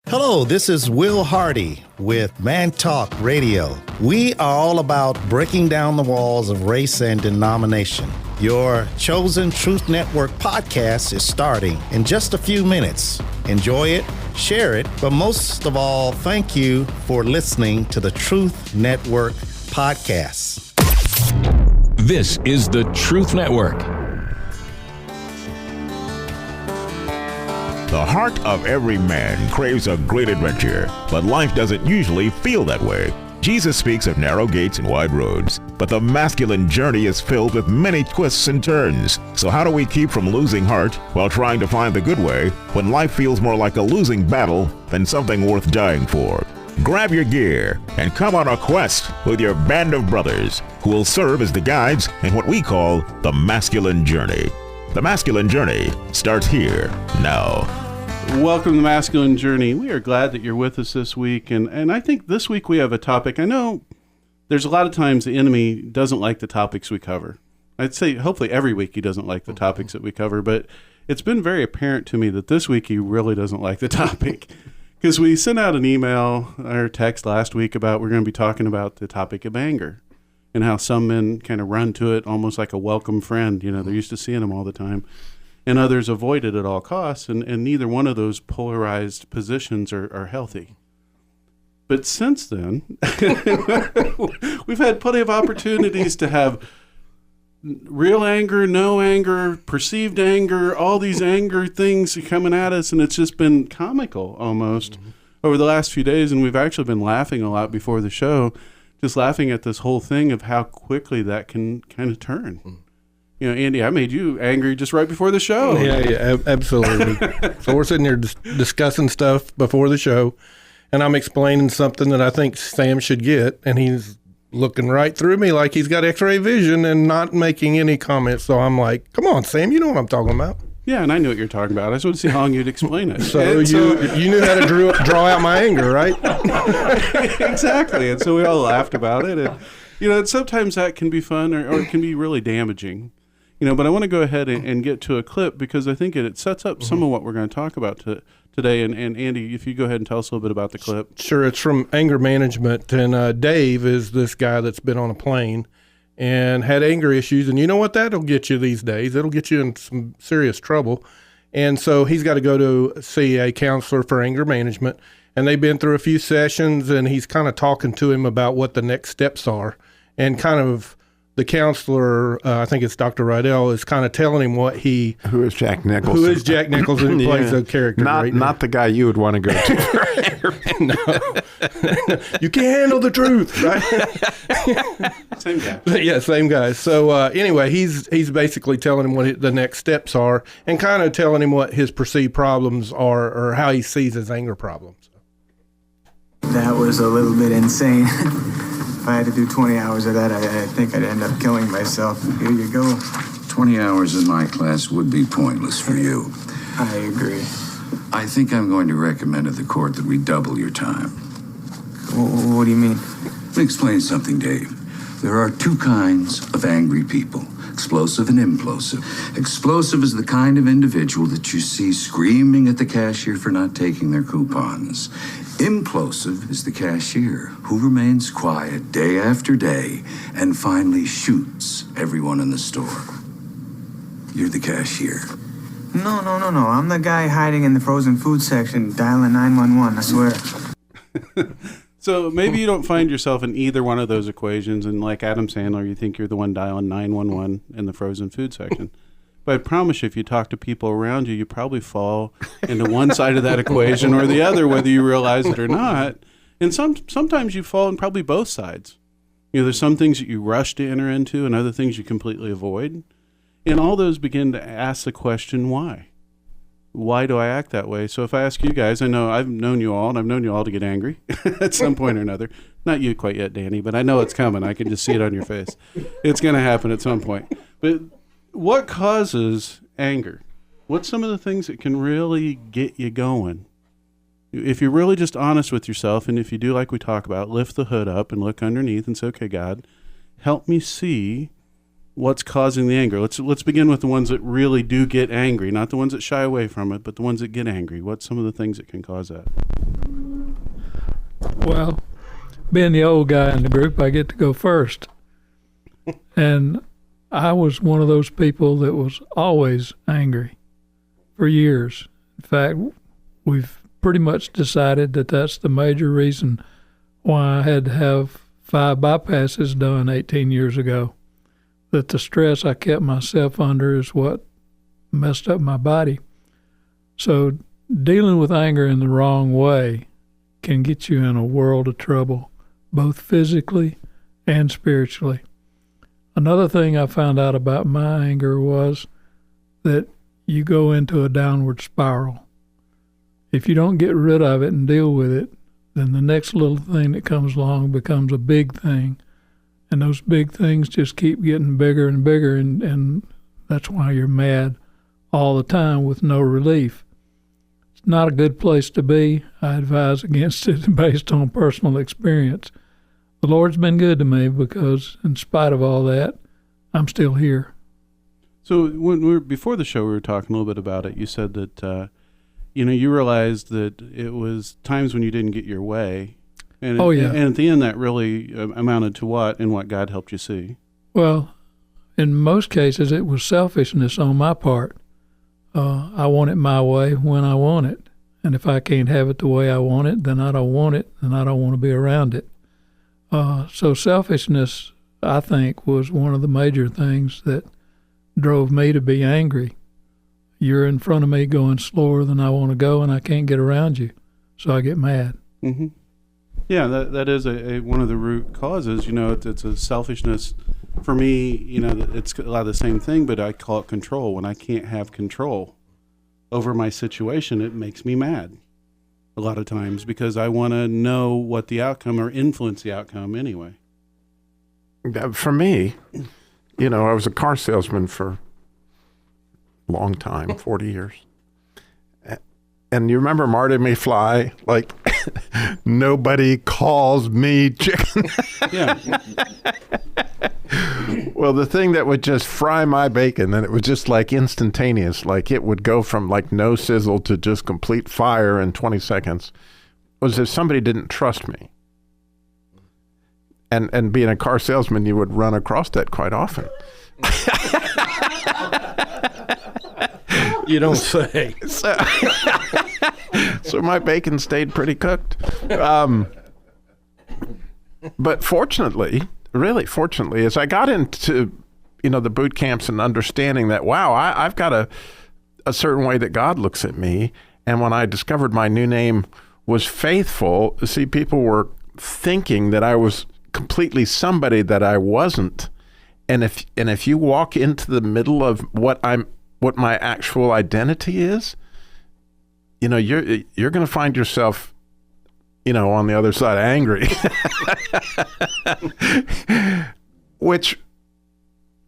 Hello, this is Will Hardy with Man Talk Radio. We are all about breaking down the walls of race and denomination. Your chosen Truth Network podcast is starting in just a few minutes. Enjoy it, share it, but most of all, thank you for listening to the Truth Network podcast. This is the Truth Network. The heart of every man craves a great adventure, but life doesn't usually feel that way. Jesus speaks of narrow gates and wide roads, but the masculine journey is filled with many twists and turns. So how do we keep from losing heart while trying to find the good way when life feels more like a losing battle than something worth dying for? Grab your gear and come on a quest with your band of brothers who will serve as the guides in what we call the masculine journey. The Masculine Journey starts here, now. Welcome to the Masculine Journey. We are glad that you're with us this week. And I think this week we have a topic. I know there's a lot of times the enemy doesn't like the topics we cover. I'd say hopefully every week he doesn't like the topics that we cover. But it's been very apparent to me that this week he really doesn't like the topic. Because we sent out an email or text last week about we're going to be talking about the topic of anger. And how some men kind of run to it almost like a welcome friend. You know, they're used to seeing him all the time. And others avoid it at all costs. And neither one of those polarized positions are healthy. But since then, we've had plenty of opportunities to have real anger, no anger, perceived anger, all these anger things coming at us. And it's just been comical almost over the last few days. And we've actually been laughing a lot before the show. Just laughing at this whole thing of how quickly that can kind of turn. You know, Andy, I made you angry just right before the show. Yeah, absolutely. So we're sitting here discussing stuff before the show, and I'm explaining something that I think Sam should get, and he's looking right through me like he's got x-ray vision and not making any comments. So I'm like, come on, Sam, you know what I'm talking about. Yeah, and I knew what you're talking about. I just wanted to see how long you'd explain it. So you knew how to draw out my anger, right? Exactly. And so we all laughed about it. And, you know, sometimes that can be fun or it can be really damaging. You know, but I want to go ahead and get to a clip because I think it sets up some of what we're going to talk about today. And Andy, if you go ahead and tell us a little bit about the clip. Sure. It's from anger management. And Dave is this guy that's been on a plane and had anger issues. And you know what that'll get you these days? It'll get you in some serious trouble. And so he's got to go to see a counselor for anger management. And they've been through a few sessions, and he's kind of talking to him about what the next steps are. And kind of the counselor, I think it's Dr. Rydell, is kind of telling him what he... Who is Jack Nicholson? Who is Jack Nicholson, who plays a character Not the guy you would want to go to. No. You can't handle the truth, right? Same guy. Yeah, same guy. So anyway, he's basically telling him what the next steps are and kind of telling him what his perceived problems are or how he sees his anger problems. That was a little bit insane. If I had to do 20 hours of that, I think I'd end up killing myself. Here you go. 20 hours in my class would be pointless for you. I agree. I think I'm going to recommend to the court that we double your time. What do you mean? Let me explain something, Dave. There are two kinds of angry people, explosive and implosive. Explosive is the kind of individual that you see screaming at the cashier for not taking their coupons. Implosive is the cashier who remains quiet day after day and finally shoots everyone in the store. You're the cashier. No. I'm the guy hiding in the frozen food section dialing 911, I swear. So maybe you don't find yourself in either one of those equations, and like Adam Sandler, you think you're the one dialing 911 in the frozen food section. But I promise you, if you talk to people around you, you probably fall into one side of that equation or the other, whether you realize it or not. And sometimes you fall in probably both sides. You know, there's some things that you rush to enter into and other things you completely avoid. And all those begin to ask the question, why? Why do I act that way? So if I ask you guys, I know I've known you all, and I've known you all to get angry at some point or another. Not you quite yet, Danny, but I know it's coming. I can just see it on your face. It's going to happen at some point. But what causes anger? What's some of the things that can really get you going? If you're really just honest with yourself, and if you do like we talk about, lift the hood up and look underneath and say, okay, God, help me see what's causing the anger. Let's begin with the ones that really do get angry, not the ones that shy away from it, but the ones that get angry. What's some of the things that can cause that? Well, being the old guy in the group, I get to go first. And I was one of those people that was always angry for years. In fact, we've pretty much decided that that's the major reason why I had to have 5 bypasses done 18 years ago. That the stress I kept myself under is what messed up my body. So dealing with anger in the wrong way can get you in a world of trouble, both physically and spiritually. Another thing I found out about my anger was that you go into a downward spiral. If you don't get rid of it and deal with it, then the next little thing that comes along becomes a big thing. And those big things just keep getting bigger and bigger, and that's why you're mad all the time with no relief. It's not a good place to be. I advise against it based on personal experience. The Lord's been good to me because, in spite of all that, I'm still here. So before the show, we were talking a little bit about it. You said that you realized that it was times when you didn't get your way. And and at the end, that really amounted to what, and what God helped you see? Well, in most cases, it was selfishness on my part. I want it my way when I want it. And if I can't have it the way I want it, then I don't want it, and I don't want to be around it. So selfishness, I think, was one of the major things that drove me to be angry. You're in front of me going slower than I want to go, and I can't get around you, so I get mad. Mm-hmm. Yeah, that is one of the root causes. It's a selfishness. For me, it's a lot of the same thing, but I call it control. When I can't have control over my situation, it makes me mad a lot of times because I want to know what the outcome or influence the outcome anyway. For me, I was a car salesman for a long time, 40 years. And you remember Marty McFly, like, nobody calls me chicken. Yeah. Well, the thing that would just fry my bacon, and it was just like instantaneous, like it would go from like no sizzle to just complete fire in 20 seconds, was if somebody didn't trust me. And being a car salesman, you would run across that quite often. You don't say. So my bacon stayed pretty cooked. But fortunately, really fortunately, as I got into, the boot camps and understanding that, wow, I've got a certain way that God looks at me. And when I discovered my new name was Faithful, see, people were thinking that I was completely somebody that I wasn't. And if you walk into the middle of what my actual identity is, you're going to find yourself, on the other side angry. Which,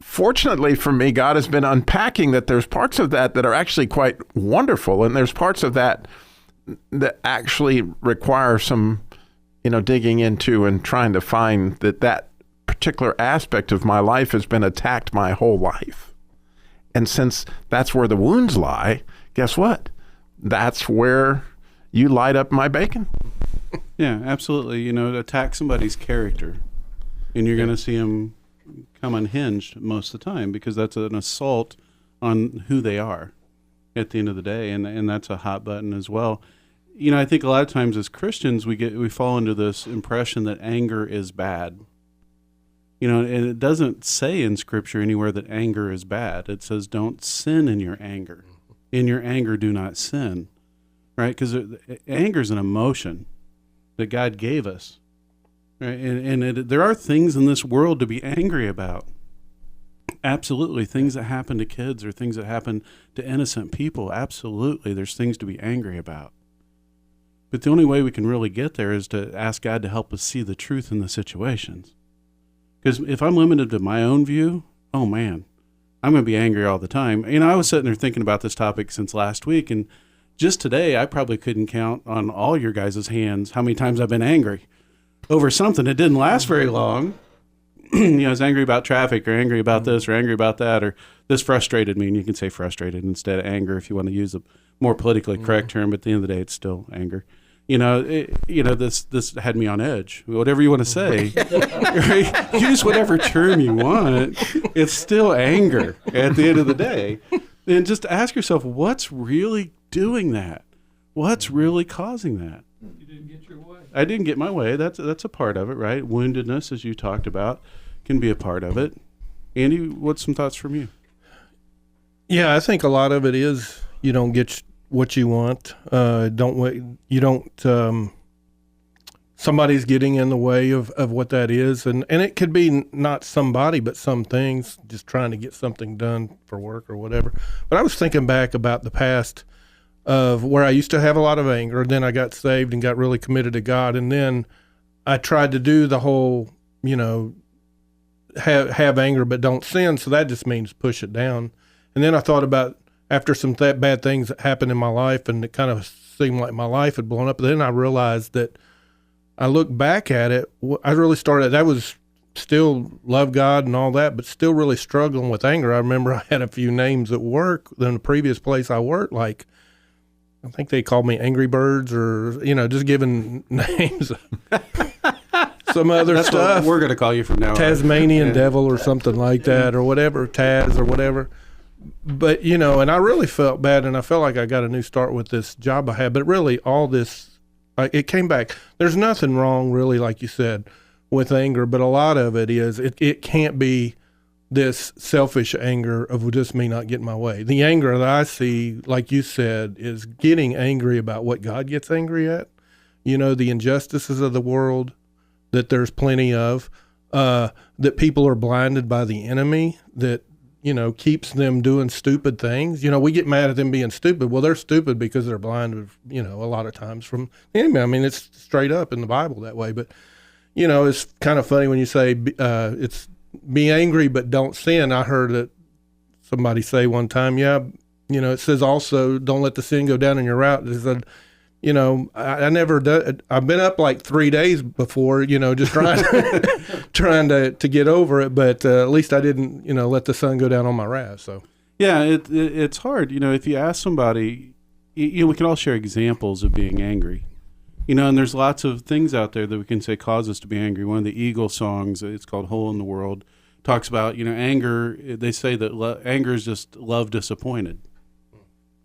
fortunately for me, God has been unpacking that there's parts of that are actually quite wonderful, and there's parts of that actually require some, digging into and trying to find that particular aspect of my life has been attacked my whole life. And since that's where the wounds lie, guess what? That's where you light up my bacon. Yeah, absolutely. Attack somebody's character, and you're going to see them come unhinged most of the time because that's an assault on who they are at the end of the day, and that's a hot button as well. I think a lot of times as Christians we fall into this impression that anger is bad. And it doesn't say in Scripture anywhere that anger is bad. It says, don't sin in your anger. In your anger, do not sin. Right? Because anger is an emotion that God gave us. Right? And there are things in this world to be angry about. Absolutely. Things that happen to kids or things that happen to innocent people. Absolutely. There's things to be angry about. But the only way we can really get there is to ask God to help us see the truth in the situations. Because if I'm limited to my own view, oh man, I'm going to be angry all the time. I was sitting there thinking about this topic since last week, and just today I probably couldn't count on all your guys' hands how many times I've been angry over something that didn't last very long. I was angry about traffic, or angry about this, or angry about that, or this frustrated me. And you can say frustrated instead of anger if you want to use a more politically correct term. But at the end of the day, it's still anger. This had me on edge. Whatever you want to say, right? Use whatever term you want. It's still anger at the end of the day. And just ask yourself, what's really doing that? What's really causing that? You didn't get your way. I didn't get my way. That's a part of it, right? Woundedness, as you talked about, can be a part of it. Andy, what's some thoughts from you? Yeah, I think a lot of it is you don't get what you want. Somebody's getting in the way of what that is. And it could be not somebody, but some things, just trying to get something done for work or whatever. But I was thinking back about the past of where I used to have a lot of anger. Then I got saved and got really committed to God. And then I tried to do the whole, have anger but don't sin. So that just means push it down. And then I thought about after some bad things that happened in my life, and it kind of seemed like my life had blown up. Then I realized that I look back at it, I really started, I was still love God and all that, but still really struggling with anger. I remember I had a few names at work in the previous place I worked, like I think they called me Angry Birds, or, just giving names. Some other That's stuff. What we're going to call you from now on. Tasmanian Devil or something like that, or whatever, Taz or whatever. But, and I really felt bad, and I felt like I got a new start with this job I had. But really, all this, it came back. There's nothing wrong, really, like you said, with anger, but a lot of it is, it can't be this selfish anger of just me not getting my way. The anger that I see, like you said, is getting angry about what God gets angry at. The injustices of the world that there's plenty of, that people are blinded by the enemy, that keeps them doing stupid things. We get mad at them being stupid. Well, they're stupid because they're blinded, a lot of times from the enemy. I mean, it's straight up in the Bible that way. But, it's kind of funny when you say it's be angry but don't sin. I heard that somebody say one time, it says also don't let the sin go down in your route. It said, I never done. I've been up like 3 days before, just trying to get over it. But at least I didn't, let the sun go down on my wrath. So yeah, it's hard. If you ask somebody, we can all share examples of being angry. And there's lots of things out there that we can say cause us to be angry. One of the Eagle songs, it's called "Hole in the World," talks about anger. They say that anger is just love disappointed.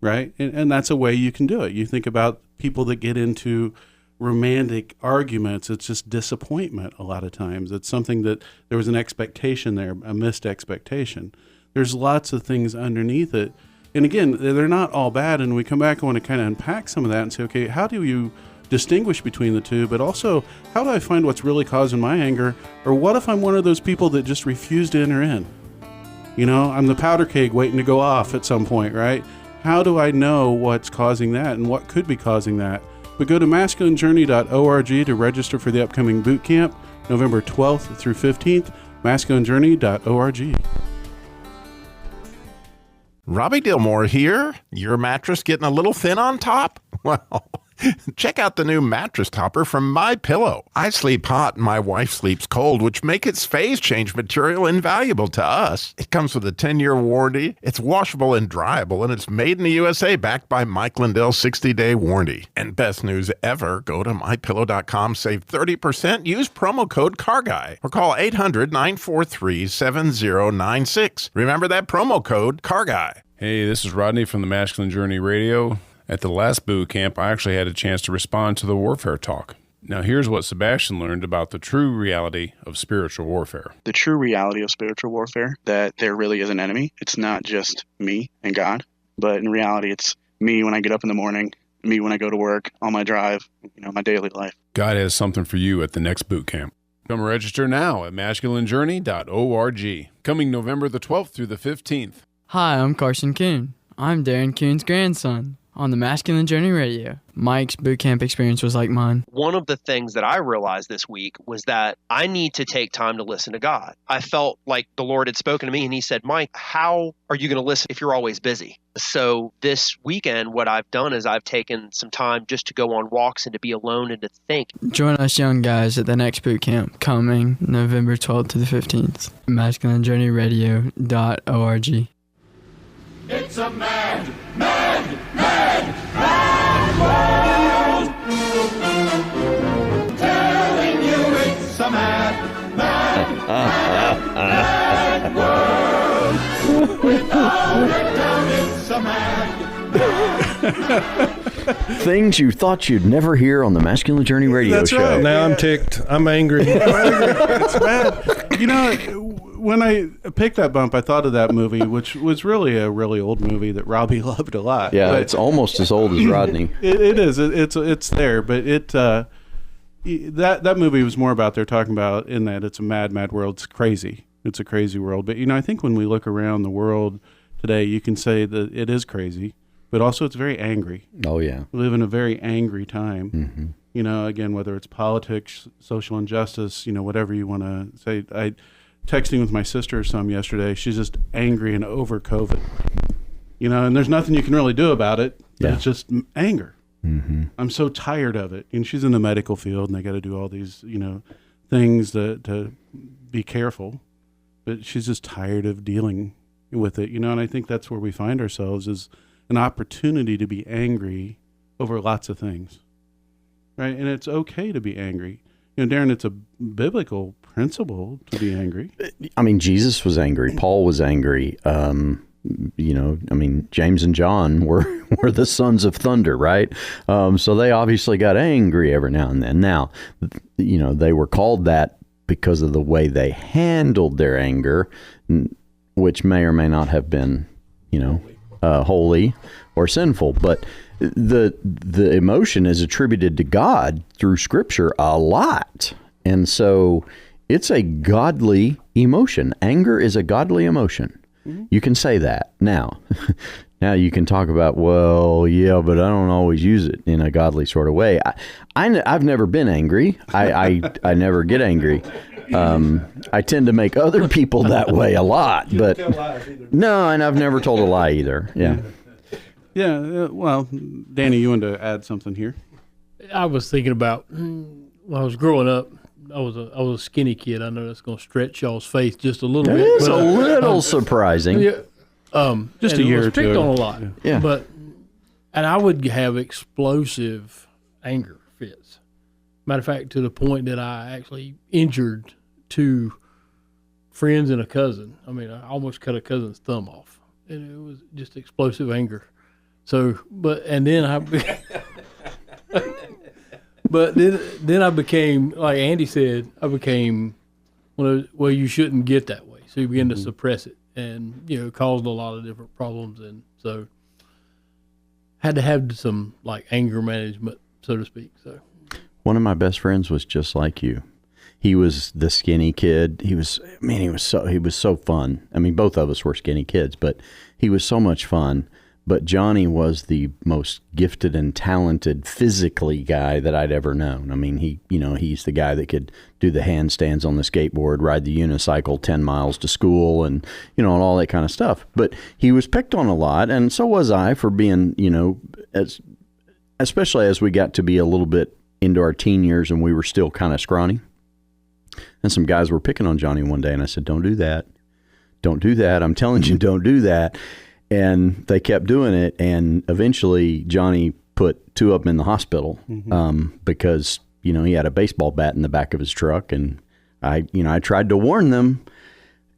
Right? And that's a way you can do it. You think about people that get into romantic arguments. It's just disappointment a lot of times. It's something that there was an expectation there, a missed expectation. There's lots of things underneath it. And again, they're not all bad. And we come back and want to kind of unpack some of that and say, okay, how do you distinguish between the two? But also, how do I find what's really causing my anger? Or what if I'm one of those people that just refuse to enter in? I'm the powder keg waiting to go off at some point, right? How do I know what's causing that and what could be causing that? But go to masculinejourney.org to register for the upcoming boot camp, November 12th through 15th, masculinejourney.org. Robbie Dillmore here. Your mattress getting a little thin on top? Well, check out the new mattress topper from MyPillow. I sleep hot and my wife sleeps cold, which make its phase change material invaluable to us. It comes with a 10-year warranty. It's washable and dryable, and it's made in the USA, backed by Mike Lindell's 60-day warranty. And best news ever, go to MyPillow.com, save 30%, use promo code CARGUY, or call 800-943-7096. Remember that promo code CARGUY. Hey, this is Rodney from the Masculine Journey Radio. At the last boot camp, I actually had a chance to respond to the warfare talk. Now, here's what Sebastian learned about the true reality of spiritual warfare. The true reality of spiritual warfare, that there really is an enemy. It's not just me and God, but in reality, it's me when I get up in the morning, me when I go to work, on my drive, my daily life. God has something for you at the next boot camp. Come register now at masculinejourney.org. Coming November the 12th through the 15th. Hi, I'm Carson Kuhn. I'm Darren Kuhn's grandson. on the Masculine Journey Radio. Mike's boot camp experience was like mine. One of the things that I realized this week was that I need to take time to listen to God. I felt like the Lord had spoken to me and he said, Mike, how are you going to listen if you're always busy? So this weekend, what I've done is I've taken some time just to go on walks and to be alone and to think. Join us young guys at the next boot camp coming November 12th to the 15th. MasculineJourneyRadio.org. It's a mad, mad, mad, mad world. Telling you it's a mad, mad, mad, mad world. Without a doubt, it's a mad, mad. Things you thought you'd never hear on the Masculine Journey Radio show. Right. Now I'm ticked. I'm angry. It's bad. You know, when I picked that bump, I thought of that movie, which was really a really old movie that Robbie loved a lot. Yeah, but it's almost as old as Rodney. It is. It's there, but that movie was more about they're talking about in that it's a mad, mad world. It's crazy. It's a crazy world. But I think when we look around the world today, you can say that it is crazy, but also it's very angry. Oh yeah, we live in a very angry time. Mm-hmm. Again, whether it's politics, social injustice, whatever you want to say. Texting with my sister some yesterday. She's just angry and over COVID, and there's nothing you can really do about it. Yeah. It's just anger. Mm-hmm. I'm so tired of it. And she's in the medical field and they got to do all these, things to be careful, but she's just tired of dealing with it, and I think that's where we find ourselves is an opportunity to be angry over lots of things. Right. And it's okay to be angry. Darren, it's a biblical principle to be angry. I mean, Jesus was angry. Paul was angry. James and John were the sons of thunder, right? So they obviously got angry every now and then. Now, they were called that because of the way they handled their anger, which may or may not have been, holy or sinful. But the emotion is attributed to God through Scripture a lot. And so it's a godly emotion. Anger is a godly emotion. Mm-hmm. You can say that. Now you can talk about, well, yeah, but I don't always use it in a godly sort of way. I've never been angry. I never get angry. I tend to make other people that way a lot. But no, and I've never told a lie either. Yeah. Yeah. Well, Danny, you wanted to add something here? I was thinking about when I was growing up. I was a skinny kid. I know that's going to stretch y'all's face just a little bit. It's a little surprising. Yeah. Just a year or two. Picked on a lot. Yeah. And I would have explosive anger fits. Matter of fact, to the point that I actually injured 2 friends and a cousin. I mean, I almost cut a cousin's thumb off, and it was just explosive anger. So, then I became, like Andy said, well, you shouldn't get that way. So you begin to suppress it, and caused a lot of different problems, and so had to have some like anger management, so to speak. So one of my best friends was just like you. He was the skinny kid. He was so fun. I mean, both of us were skinny kids, but he was so much fun. But Johnny was the most gifted and talented physically guy that I'd ever known. I mean, he's the guy that could do the handstands on the skateboard, ride the unicycle 10 miles to school, and and all that kind of stuff. But he was picked on a lot, and so was I for being, especially as we got to be a little bit into our teen years and we were still kind of scrawny. And some guys were picking on Johnny one day, and I said, "Don't do that. Don't do that. I'm telling you, don't do that." And they kept doing it, and eventually Johnny put 2 of them in the hospital because he had a baseball bat in the back of his truck, and I tried to warn them,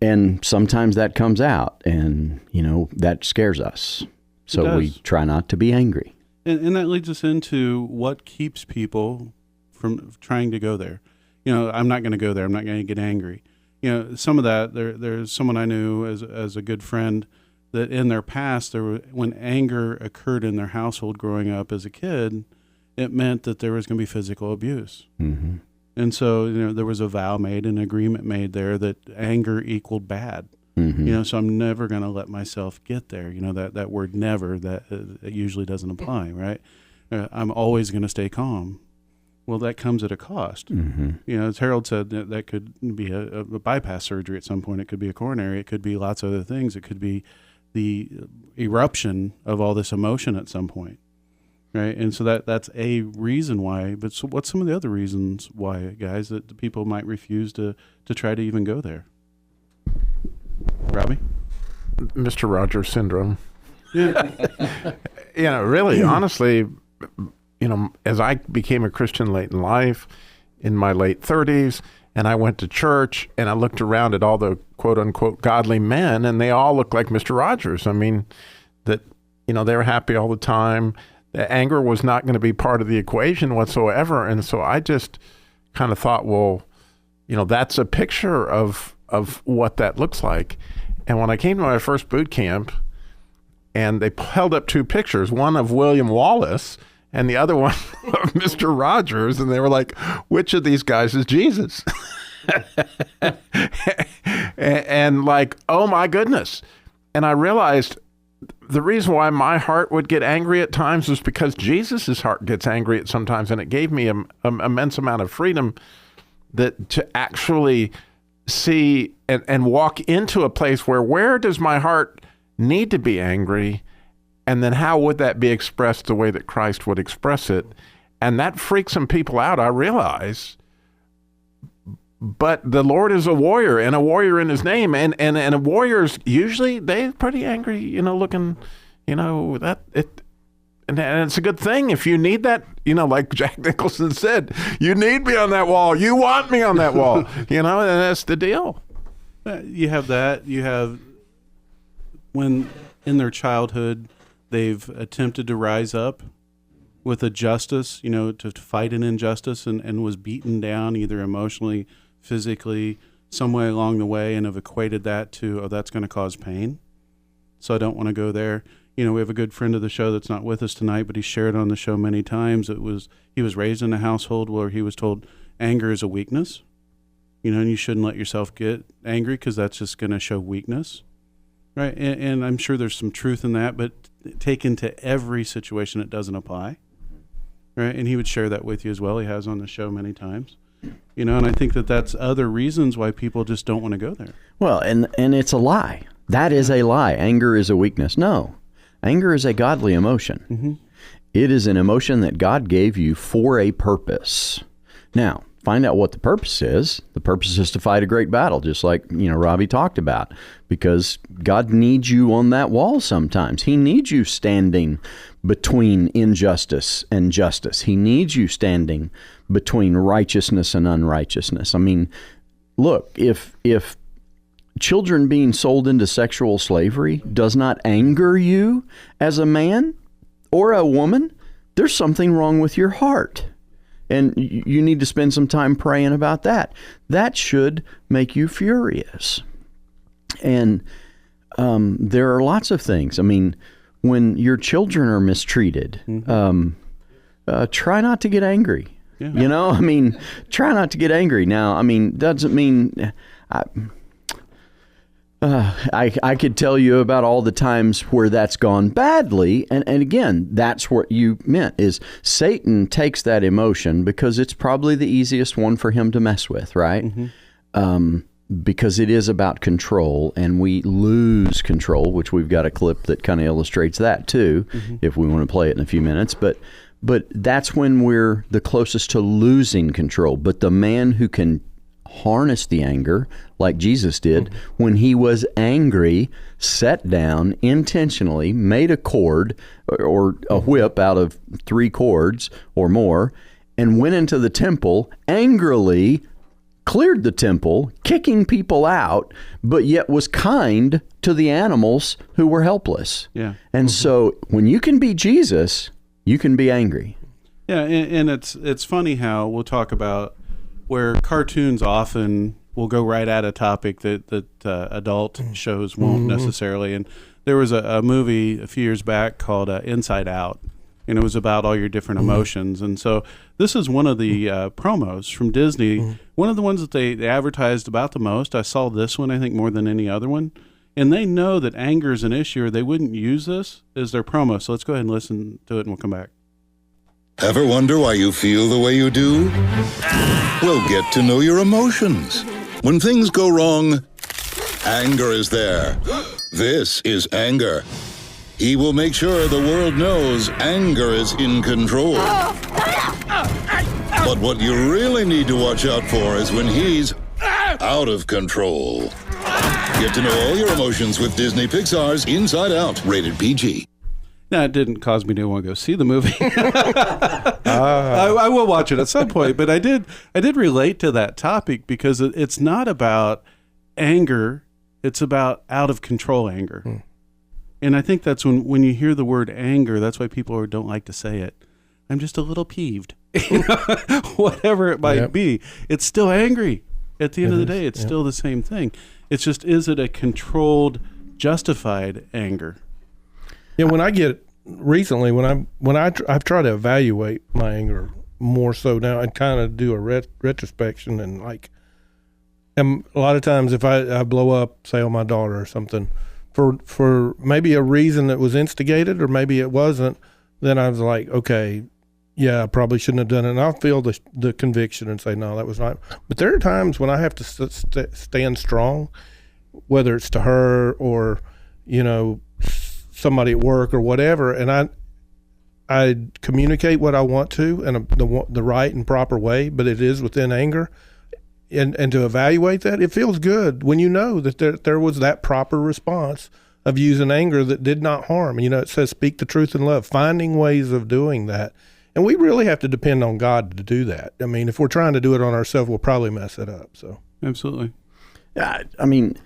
and sometimes that comes out, and that scares us. So we try not to be angry. And that leads us into what keeps people from trying to go there. I'm not going to go there. I'm not going to get angry. Some of that, there's someone I knew as a good friend that in their past, when anger occurred in their household growing up as a kid, it meant that there was going to be physical abuse. Mm-hmm. And so, there was a vow made, an agreement made there that anger equaled bad. Mm-hmm. You know, so I'm never going to let myself get there. You know, that word never, that usually doesn't apply, right? I'm always going to stay calm. Well, that comes at a cost. Mm-hmm. You know, as Harold said, that could be a bypass surgery at some point. It could be a coronary. It could be lots of other things. It could be the eruption of all this emotion at some point, right? And so that's a reason why. But so what's some of the other reasons why, guys, that the people might refuse to try to even go there? Robbie? Mr. Rogers syndrome. Yeah. You know, really, honestly, you know, as I became a Christian late in life, in my late 30s, and I went to church and I looked around at all the quote unquote godly men, and they all looked like Mr. Rogers. I mean, that, you know, they were happy all the time. The anger was not going to be part of the equation whatsoever. And so I just kind of thought, well, you know, that's a picture of what that looks like. And when I came to my first boot camp, and they held up two pictures, one of William Wallace and the other one of Mr. Rogers, and they were like, which of these guys is Jesus? and like, oh my goodness. And I realized the reason why my heart would get angry at times was because Jesus's heart gets angry at sometimes, and it gave me an immense amount of freedom that to actually see and walk into a place where does my heart need to be angry, and then how would that be expressed the way that Christ would express it? And that freaks some people out, I realize. But the Lord is a warrior, and a warrior in his name, and warriors usually they're pretty angry, you know, looking, you know, that it. And it's a good thing if you need that, you know, like Jack Nicholson said, you need me on that wall. You want me on that wall, you know, and that's the deal. You have that. You have when in their childhood they've attempted to rise up with a justice, you know, to fight an injustice and was beaten down either emotionally, physically, some way along the way, and have equated that to, oh, that's going to cause pain, so I don't want to go there. You know, we have a good friend of the show that's not with us tonight, but he shared on the show many times. He was raised in a household where he was told anger is a weakness, you know, and you shouldn't let yourself get angry because that's just going to show weakness, right? And I'm sure there's some truth in that, but taken to every situation, it doesn't apply, right? And he would share that with you as well. He has on the show many times, you know, and I think that's other reasons why people just don't want to go there. Well, and it's a lie. That is a lie. Anger is a weakness. No. Anger is a godly emotion. Mm-hmm. It is an emotion that God gave you for a purpose. Now, find out what the purpose is. The purpose is to fight a great battle, just like, you know, Robbie talked about, because God needs you on that wall sometimes. He needs you standing between injustice and justice. He needs you standing between righteousness and unrighteousness. I mean, look, if children being sold into sexual slavery does not anger you as a man or a woman, there's something wrong with your heart. And you need to spend some time praying about that. That should make you furious. And there are lots of things. I mean, when your children are mistreated, try not to get angry. Yeah. You know, I mean, try not to get angry. Now, I mean, doesn't mean... I could tell you about all the times where that's gone badly. And again, that's what you meant is Satan takes that emotion because it's probably the easiest one for him to mess with, right? Mm-hmm. Because it is about control, and we lose control, which we've got a clip that kind of illustrates that too, if we want to play it in a few minutes. But that's when we're the closest to losing control. But the man who can harness the anger like Jesus did, when he was angry, sat down intentionally, made a cord or a whip out of 3 cords or more, and went into the temple, angrily cleared the temple, kicking people out, but yet was kind to the animals who were helpless. Yeah. And so when you can be Jesus, you can be angry. Yeah, and it's funny how we'll talk about where cartoons often will go right at a topic that adult shows won't necessarily. And there was a movie a few years back called Inside Out. and it was about all your different emotions. And so this is one of the promos from Disney, one of the ones that they advertised about the most. I saw this one, I think, more than any other one. And they know that anger is an issue, or they wouldn't use this as their promo. So let's go ahead and listen to it, and we'll come back. Ever wonder why you feel the way you do? Well, get to know your emotions. When things go wrong, anger is there. This is anger. He will make sure the world knows anger is in control. But what you really need to watch out for is when he's out of control. Get to know all your emotions with Disney Pixar's Inside Out, rated PG. Now, it didn't cause me to want to go see the movie. I will watch it at some point, but I did relate to that topic because it's not about anger, it's about out of control anger. And I think that's when you hear the word anger, that's why people don't like to say it. I'm just a little peeved. Whatever it might be, it's still angry. At the end of the day, it's still the same thing. It's just, is it a controlled, justified anger? Yeah, when I get recently, I've tried to evaluate my anger more so now and kind of do a retrospection, and and a lot of times if I blow up, say on my daughter or something, for maybe a reason that was instigated or maybe it wasn't, then I was like, okay, yeah, I probably shouldn't have done it. And I'll feel the conviction and say, no, that was not. But there are times when I have to stand strong, whether it's to her or, somebody at work or whatever. And I communicate what I want to in the right and proper way, but it is within anger. And to evaluate that, it feels good when you know that there was that proper response of using anger that did not harm. It says speak the truth in love, finding ways of doing that. And we really have to depend on God to do that. I mean, if we're trying to do it on ourselves, we'll probably mess it up. So absolutely. I mean,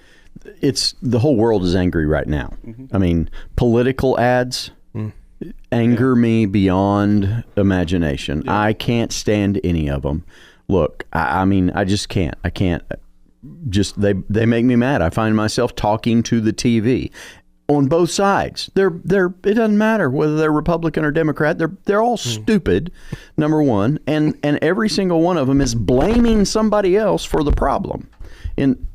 it's the whole world is angry right now. I mean, political ads anger me beyond imagination. I can't stand any of them. Look, I mean, I just can't. I can't. Just they make me mad. I find myself talking to the TV on both sides. It doesn't matter whether they're Republican or Democrat. They're all stupid. Number one, and every single one of them is blaming somebody else for the problem. And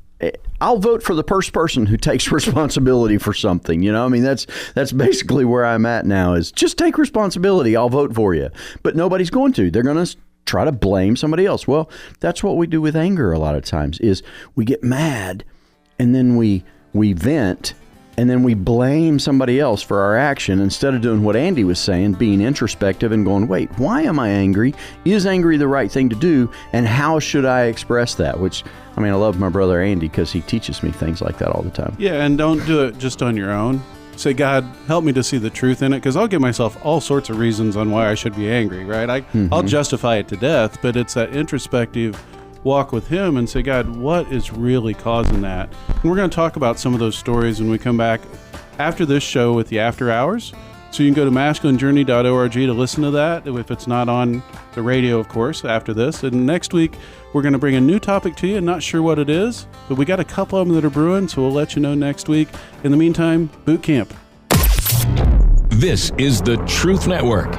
I'll vote for the first person who takes responsibility for something. I mean, that's basically where I'm at now. Is just take responsibility. I'll vote for you. But nobody's going to. They're going to try to blame somebody else. Well, that's what we do with anger a lot of times, is we get mad and then we vent and then we blame somebody else for our action instead of doing what Andy was saying, being introspective and going, wait, why am I angry? Is angry the right thing to do? And how should I express that? Which, I mean, I love my brother Andy because he teaches me things like that all the time. Yeah, and don't do it just on your own. Say, God, help me to see the truth in it, because I'll give myself all sorts of reasons on why I should be angry, right? I'll justify it to death, but it's that introspective walk with Him and say, God, what is really causing that? And we're going to talk about some of those stories when we come back after this show with the After Hours. So you can go to masculinejourney.org to listen to that, if it's not on the radio, of course, after this. And next week, we're going to bring a new topic to you. Not sure what it is, but we got a couple of them that are brewing, so we'll let you know next week. In the meantime, boot camp. This is the Truth Network.